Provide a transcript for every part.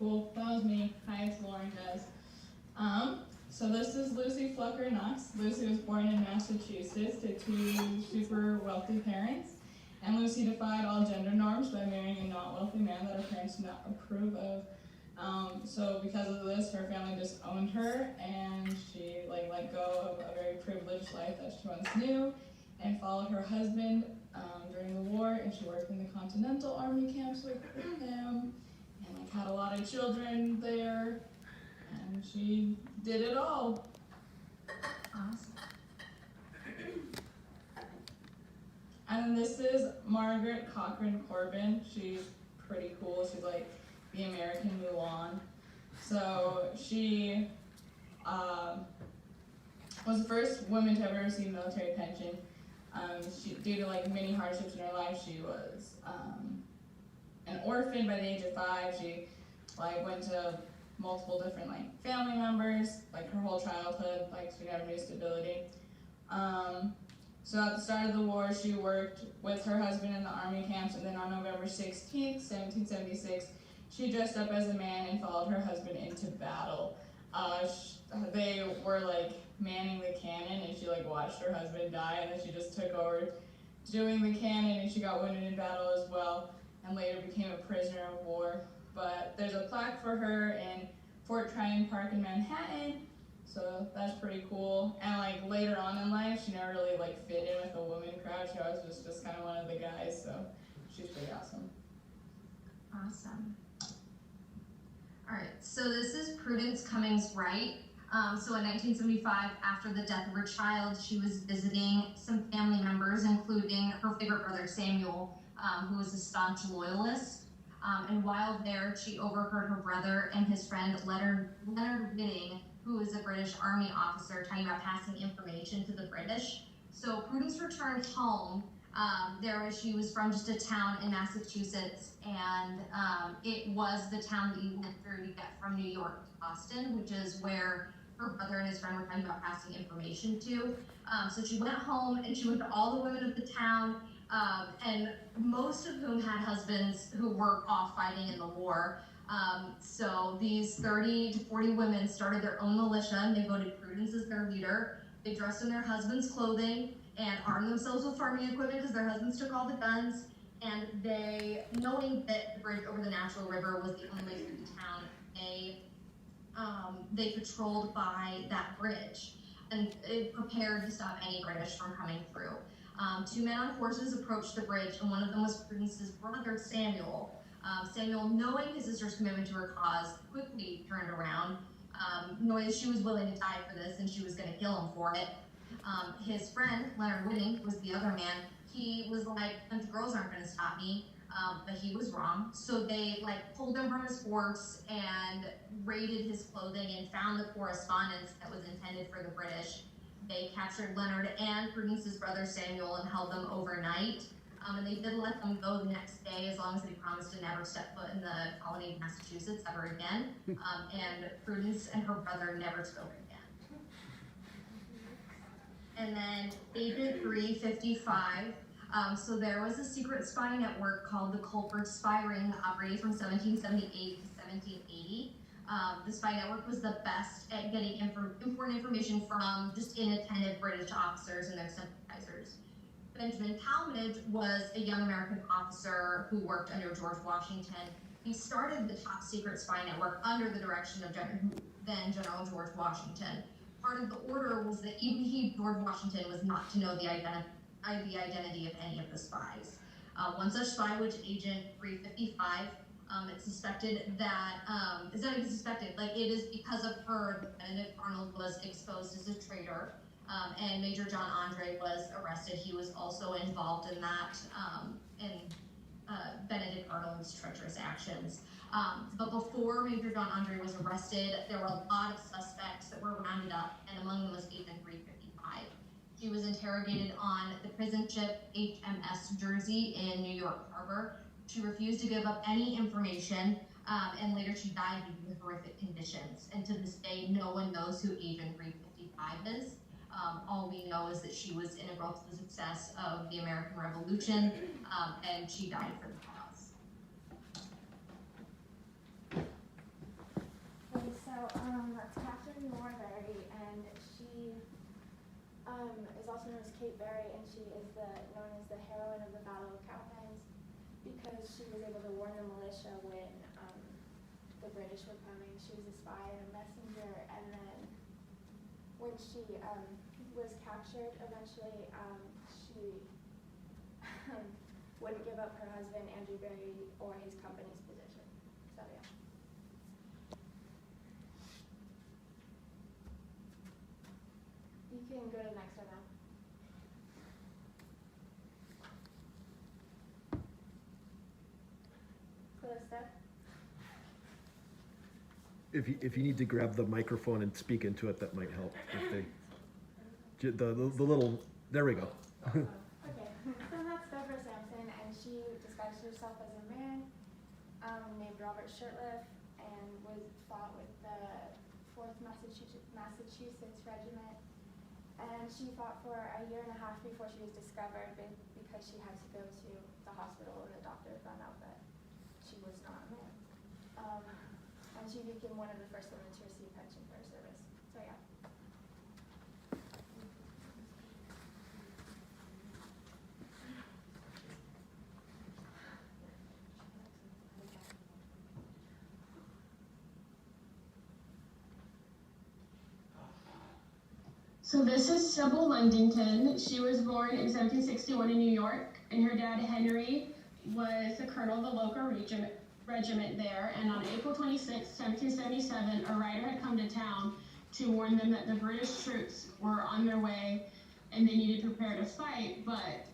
Cool, that was me. Hi, it's Lauren Des. So this is Lucy Flucker Knox. Lucy was born in Massachusetts to two super wealthy parents. And Lucy defied all gender norms by marrying a not wealthy man that her parents did not approve of. So because of this, her family disowned her, and she let go of a very privileged life that she once knew, and followed her husband during the war. And she worked in the Continental Army camps with him, and had a lot of children there, and she did it all. Awesome. And this is Margaret Cochran Corbin. She's pretty cool. She's like the American Mulan. So she was the first woman to ever receive military pension. Due to many hardships in her life, she was an orphan by the age of 5. She went to multiple different family members, her whole childhood, she never knew stability. So at the start of the war, she worked with her husband in the army camps, and then on November 16th, 1776, she dressed up as a man and followed her husband into battle. They were manning the cannon, and she watched her husband die, and then she just took over doing the cannon, and she got wounded in battle as well, and later became a prisoner of war. But there's a plaque for her in Fort Tryon Park in Manhattan, so that's pretty cool. And later on in life, she never really fit in with the women crowd. She always was just kind of one of the guys, so she's pretty awesome. Awesome. All right, so this is Prudence Cummings Wright. So in 1975, after the death of her child, she was visiting some family members, including her favorite brother, Samuel, who was a staunch loyalist. And while there, she overheard her brother and his friend Leonard Whiting, who was a British Army officer, talking about passing information to the British. So Prudence returned home. She was from just a town in Massachusetts, and it was the town that you went through to get from New York to Boston, which is where her brother and his friend were talking about passing information to. So she went home, and she went to all the women of the town, and most of whom had husbands who were off fighting in the war. So these 30 to 40 women started their own militia, and they voted Prudence as their leader. They dressed in their husband's clothing and armed themselves with farming equipment because their husbands took all the guns. And they, knowing that the bridge over the natural river was the only way through the town, they patrolled by that bridge and it prepared to stop any British from coming through. 2 men on horses approached the bridge, and one of them was Prudence's brother, Samuel. Samuel, knowing his sister's commitment to her cause, quickly turned around, knowing that she was willing to die for this and she was going to kill him for it. His friend, Leonard Whiting, was the other man. He was like, the girls aren't going to stop me, but he was wrong. So they pulled him from his horse and raided his clothing and found the correspondence that was intended for the British. They captured Leonard and Prudence's brother Samuel and held them overnight. And they did let them go the next day as long as they promised to never step foot in the colony of Massachusetts ever again. And Prudence and her brother never spoke again. And then Agent 355. So there was a secret spy network called the Culper Spy Ring that operated from 1778 to 1780. The spy network was the best at getting important information from just inattentive British officers and their sympathizers. Benjamin Talmadge was a young American officer who worked under George Washington. He started the top secret spy network under the direction of then General George Washington. Part of the order was that even George Washington, was not to know the identity of any of the spies. One such spy was Agent 355. It's suspected that, it's not even suspected, it is because of her that Benedict Arnold was exposed as a traitor, and Major John Andre was arrested. He was also involved in that, Benedict Arnold's treacherous actions. But before Major John Andre was arrested, there were a lot of suspects that were rounded up, and among them was Agent 355. She was interrogated on the prison ship HMS Jersey in New York Harbor. She refused to give up any information, and later she died due to horrific conditions. And to this day, no one knows who Agent 355 is. All we know is that she was integral to the success of the American Revolution, and she died for the cause. It's Catherine Moore-Berry, and she is also known as Kate Berry, and she is known as the heroine of the Battle of Cowpens because she was able to warn the militia when the British were coming. She was a spy and a messenger, and then when she was captured, eventually she wouldn't give up her husband, Andrew Berry, or his company's position. So yeah. You can go to the next one now. Calista? If you need to grab the microphone and speak into it, that might help. If the little, there we go. Okay, so that's Deborah Sampson, and she disguised herself as a man named Robert Shirtliff, and fought with the 4th Massachusetts Regiment. And she fought for a year and a half before she was discovered because she had to go to the hospital, and the doctor found out that she was not a man. And she became one of the first women to receive pension for her service. So yeah. So this is Sybil Lundington. She was born in 1761 in New York, and her dad Henry was a colonel of the local regiment there. And on April 26, 1777, a writer had come to town to warn them that the British troops were on their way and they needed to prepare to fight. But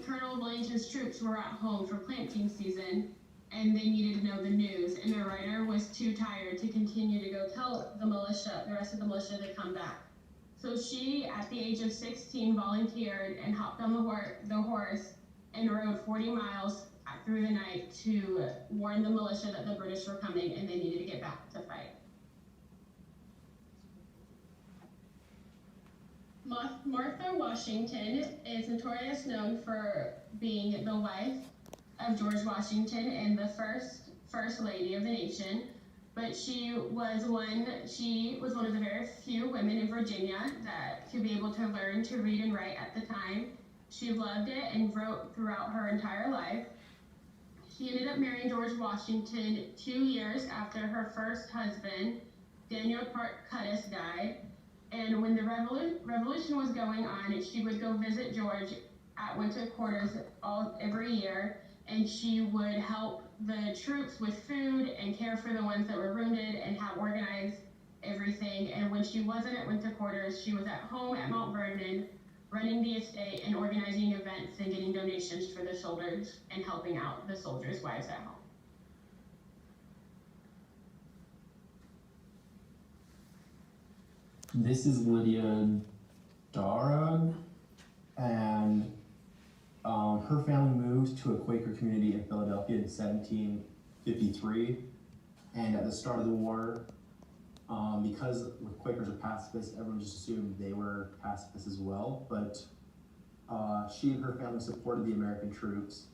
Colonel Wellington's troops were at home for planting season, and they needed to know the news. And the writer was too tired to continue to go tell the rest of the militia to come back. So she, at the age of 16, volunteered and hopped on the horse and rode 40 miles through the night to warn the militia that the British were coming and they needed to get back to fight. Martha Washington is notorious known for being the wife of George Washington and the first lady of the nation. But she was one of the very few women in Virginia that could be able to learn to read and write at the time. She loved it and wrote throughout her entire life. She ended up marrying George Washington 2 years after her first husband, Daniel Cuttis, died. And when the revolution was going on, she would go visit George at winter quarters every year, and she would help the troops with food and care for the ones that were wounded and have organized everything. And when she wasn't at winter quarters, she was at home at Mount Vernon, running the estate and organizing events and getting donations for the soldiers and helping out the soldiers' wives at home. This is Lydia Darwin, and her family moved to a Quaker community in Philadelphia in 1753, and at the start of the war, because Quakers are pacifists, everyone just assumed they were pacifists as well, but she and her family supported the American troops,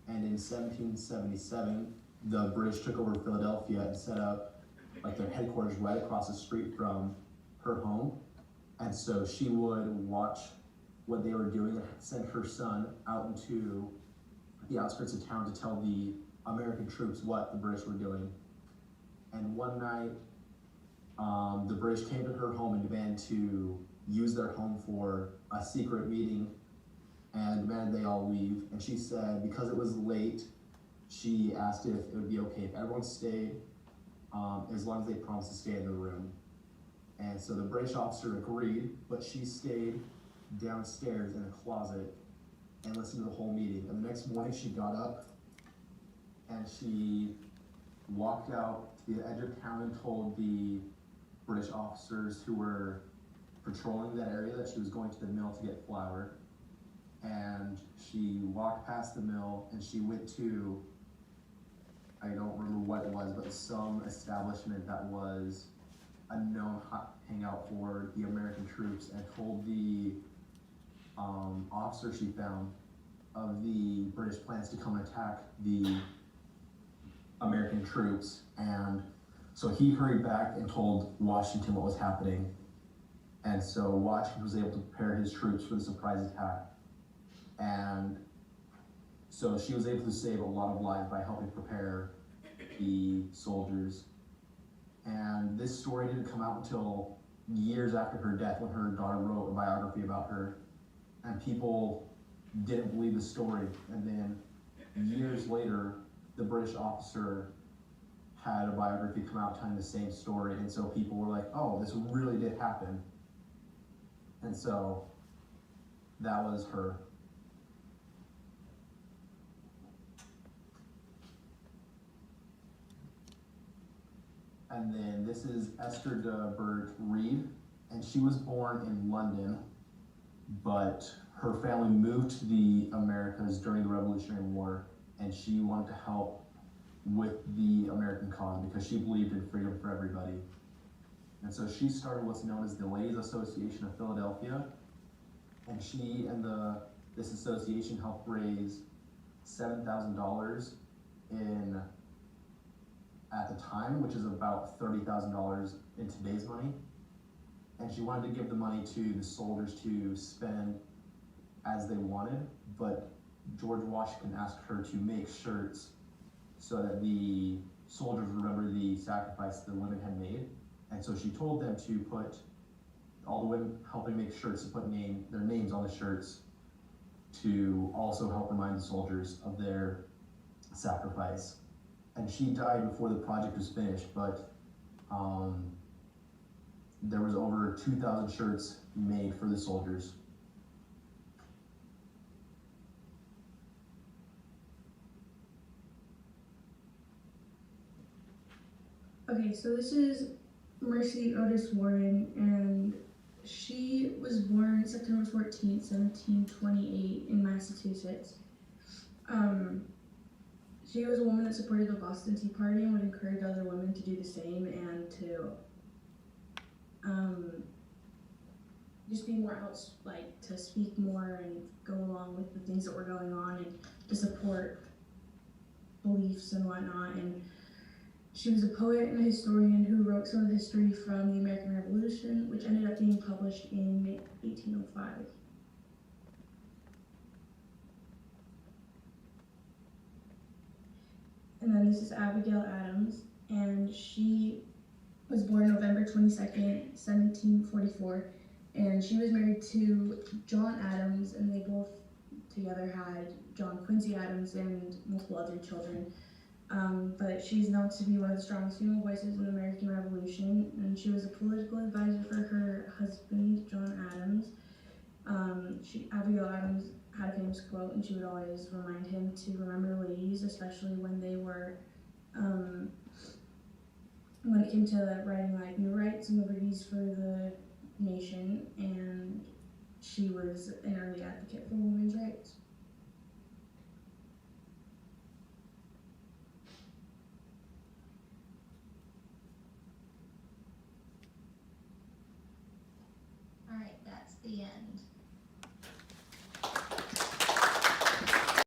and in 1777, the British took over Philadelphia and set up their headquarters right across the street from her home, and so she would watch what they were doing and sent her son out into the outskirts of town to tell the American troops what the British were doing. And one night, the British came to her home and demanded to use their home for a secret meeting and demanded they all leave. And she said, because it was late, she asked if it would be okay if everyone stayed, as long as they promised to stay in the room. And so the British officer agreed, but she stayed downstairs in a closet and listened to the whole meeting. And the next morning she got up and she walked out to the edge of town and told the British officers who were patrolling that area that she was going to the mill to get flour. And she walked past the mill and she went to, I don't remember what it was, but some establishment that was a known hangout for the American troops, and told the officer she found of the British plans to come and attack the American troops. And So he hurried back and told Washington what was happening. And so Washington was able to prepare his troops for the surprise attack. And so she was able to save a lot of lives by helping prepare the soldiers. And this story didn't come out until years after her death, when her daughter wrote a biography about her. And people didn't believe the story. And then years later, the British officer had a biography come out telling the same story. And so people were like, oh, this really did happen. And so that was her. And then this is Esther de Burgh Reed, and she was born in London, but her family moved to the Americas during the Revolutionary War, and she wanted to help with the American cause because she believed in freedom for everybody. And so she started what's known as the Ladies Association of Philadelphia, and she and this association helped raise $7,000 at the time, which is about $30,000 in today's money. And she wanted to give the money to the soldiers to spend as they wanted, but George Washington asked her to make shirts so that the soldiers remember the sacrifice the women had made. And so she told them to put, all the women helping make shirts, to put their names on the shirts to also help remind the soldiers of their sacrifice. And she died before the project was finished, but there was over 2,000 shirts made for the soldiers. Okay, so this is Mercy Otis Warren, and she was born September 14th, 1728 in Massachusetts. She was a woman that supported the Boston Tea Party and would encourage other women to do the same and to just be more to speak more and go along with the things that were going on and to support beliefs and whatnot. And she was a poet and a historian who wrote some of the history from the American Revolution, which ended up being published in 1805. And then this is Abigail Adams, and she was born November 22nd, 1744, and she was married to John Adams, and they both together had John Quincy Adams and multiple other children. But she's known to be one of the strongest female voices in the American Revolution, and she was a political advisor for her husband, John Adams. Abigail Adams had a famous quote, and she would always remind him to remember ladies, especially when they were, when it came to writing new rights and liberties for the nation, and she was an early advocate for women's rights. All right, that's the end.